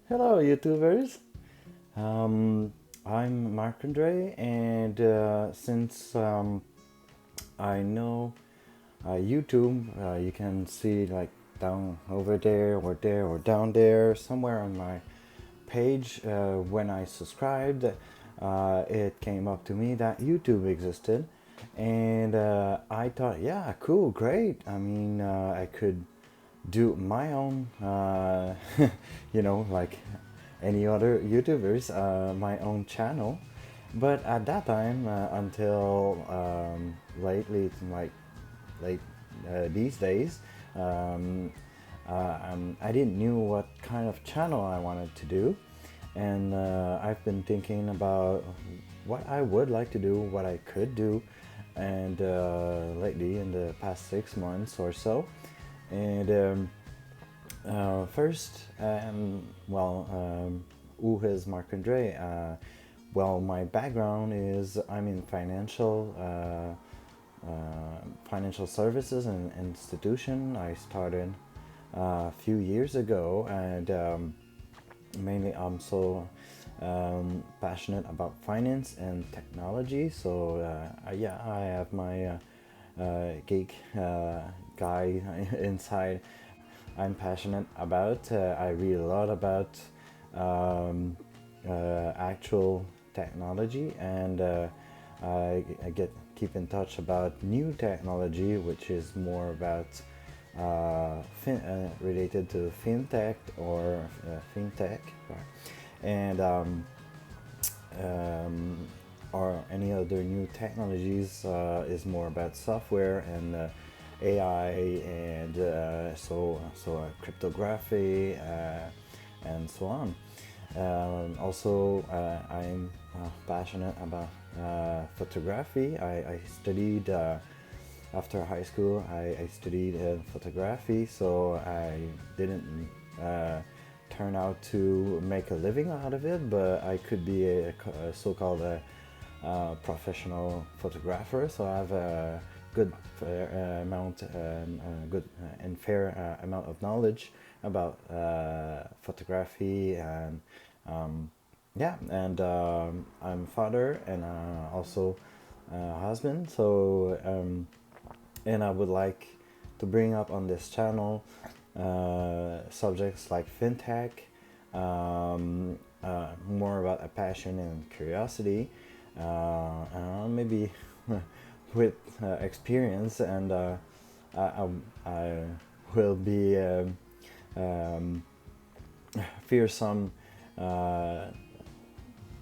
Hello, YouTubers. Um, I'm Marc-Andre, and since I know YouTube, you can see like down over there or down there somewhere on my page. When I subscribed, it came up to me that YouTube existed, and I thought, yeah, cool, great. I mean, I could do my own, like any other YouTubers, my own channel. But at that time, until lately, like late these days, um, I didn't knew what kind of channel I wanted to do, and I've been thinking about what I would like to do, what I could do, and lately in the past 6 months or so, and first, who is Marc-Andre? Well, my background is I'm in financial services and institution. I started a few years ago, and mainly I'm so passionate about finance and technology. So yeah, I have my geek guy inside I'm passionate about. I read a lot about actual technology, and I get keep in touch about new technology, which is more about related to fintech or fintech, right? And um, or any other new technologies is more about software and AI and cryptography and so on. Also, I'm passionate about photography. I studied after high school. I studied photography, so I didn't turn out to make a living out of it, but I could be a so-called professional photographer. So I have a good good and fair amount of knowledge about photography and yeah, and I'm father and also husband. So and I would like to bring up on this channel subjects like fintech, more about a passion and curiosity, maybe with experience, and I will be um, fearsome,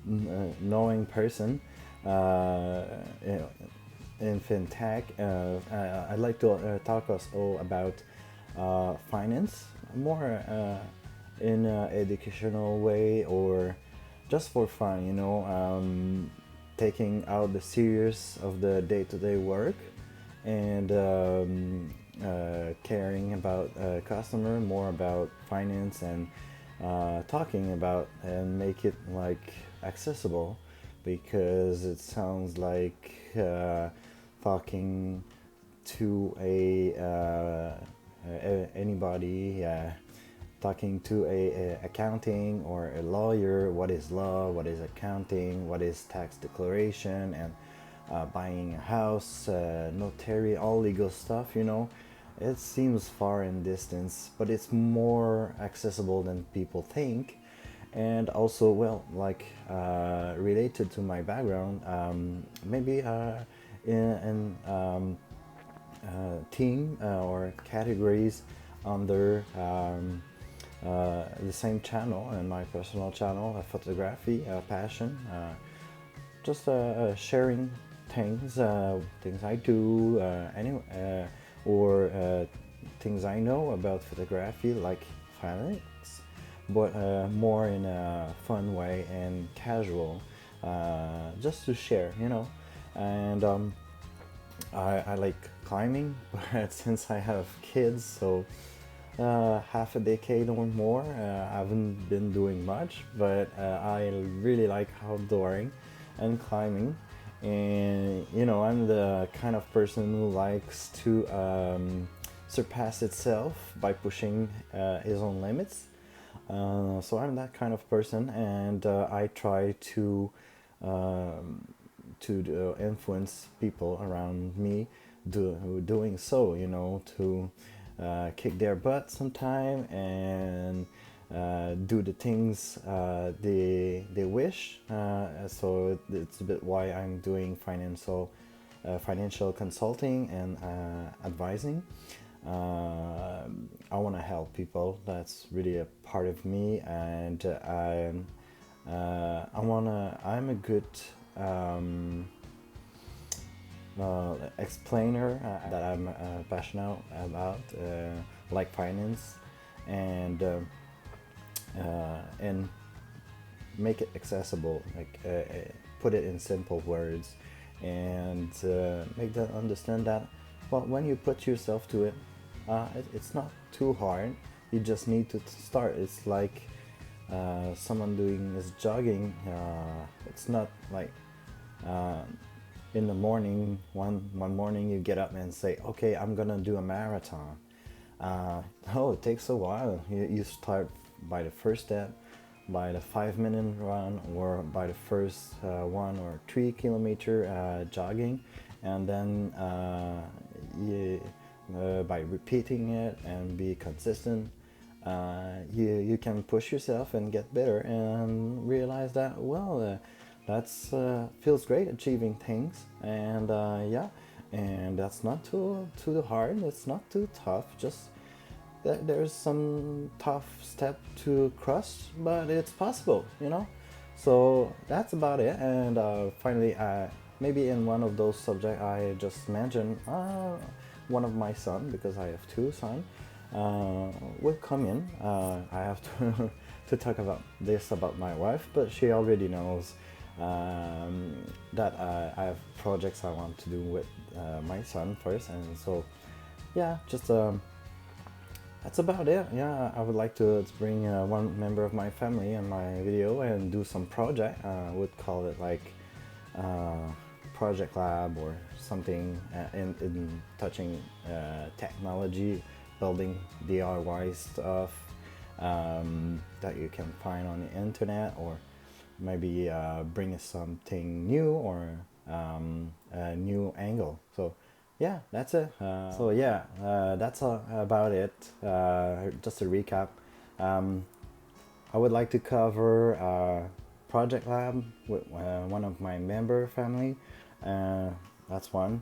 knowing person in, in fintech. I'd like to talk us all about finance, more in an educational way or just for fun, taking out the serious of the day-to-day work and caring about customer, more about finance and talking about and make it like accessible because it sounds like talking to anybody, talking to a accounting or a lawyer. What is law? What is accounting? What is tax declaration? And buying a house, notary, all legal stuff. It seems far in distance, but it's more accessible than people think. And also, well, like related to my background, maybe in team or categories under the same channel and my personal channel, photography, passion, just sharing things I do, or things I know about photography, like finance, but more in a fun way and casual, just to share. And I like climbing, but since I have kids, so half a decade or more, I haven't been doing much, but I really like outdooring and climbing. And I'm the kind of person who likes to surpass itself by pushing his own limits. So I'm that kind of person, and I try um, to influence people around me doing so, to kick their butt sometime and do the things they wish. So it's a bit why I'm doing financial consulting and advising. I want to help people. That's really a part of me, and I'm a good um, explainer that I'm passionate about, like finance, and make it accessible, like put it in simple words, and make them understand that, well, when you put yourself to it, it's not too hard. You just need to start. It's like someone doing is jogging. It's not like uh, in the morning, one morning you get up and say, okay, I'm gonna do a marathon. No, it takes a while. You start by the first step, by the 5 minute run, or by the first 1 or 3 kilometer jogging, and then by repeating it and be consistent, you can push yourself and get better and realize that, well, that's feels great achieving things, and yeah, and that's not too hard. It's not too tough. Just there's some tough step to cross, but it's possible, So that's about it. And finally, maybe in one of those subjects I just mentioned, one of my son, because I have two sons, will come in. I have to to talk about this about my wife, but she already knows that I have projects I want to do with my son first, and so yeah, just that's about it. Yeah, I would like to bring one member of my family in my video and do some project. I would call it like project lab or something in touching technology, building DIY stuff that you can find on the internet, or maybe bring something new, or a new angle. So yeah, that's it. So yeah, that's about it. Just a recap. I would like to cover project lab with one of my member family. That's one.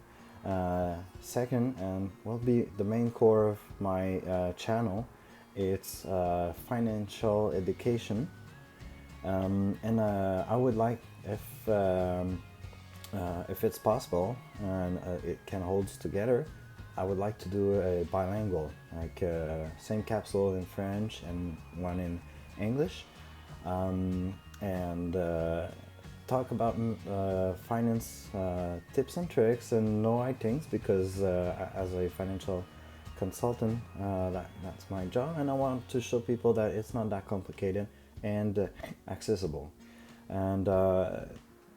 Second, and will be the main core of my channel. It's financial education, and I would like, if it's possible and it can hold together, I would like to do a bilingual, like same capsule in French and one in English, and talk about finance tips and tricks and know things, because as a financial consultant, that's my job, and I want to show people that it's not that complicated and accessible. And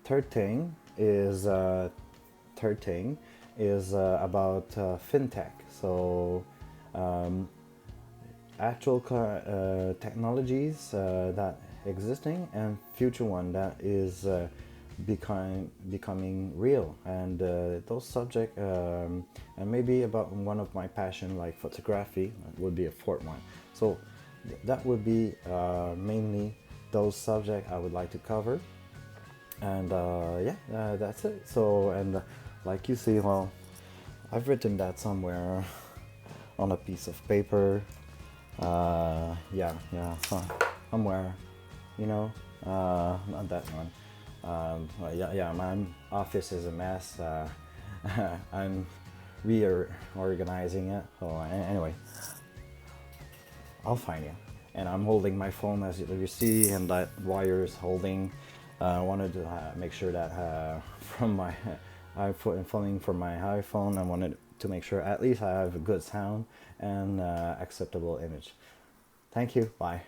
third thing is about fintech. So actual technologies that existing, and future one that is becoming real, and those subject, and maybe about one of my passion, like photography, would be a fourth one. So that would be mainly those subjects I would like to cover. And yeah, that's it. So, and like you see, well, I've written that somewhere on a piece of paper. Yeah, somewhere, not that one. Yeah, my office is a mess. I'm reorganizing it. So anyway, I'll find you. And I'm holding my phone, as you see, and that wire is holding. I wanted to make sure that from my iPhone, filming from my iPhone, I wanted to make sure at least I have a good sound and acceptable image. Thank you. Bye.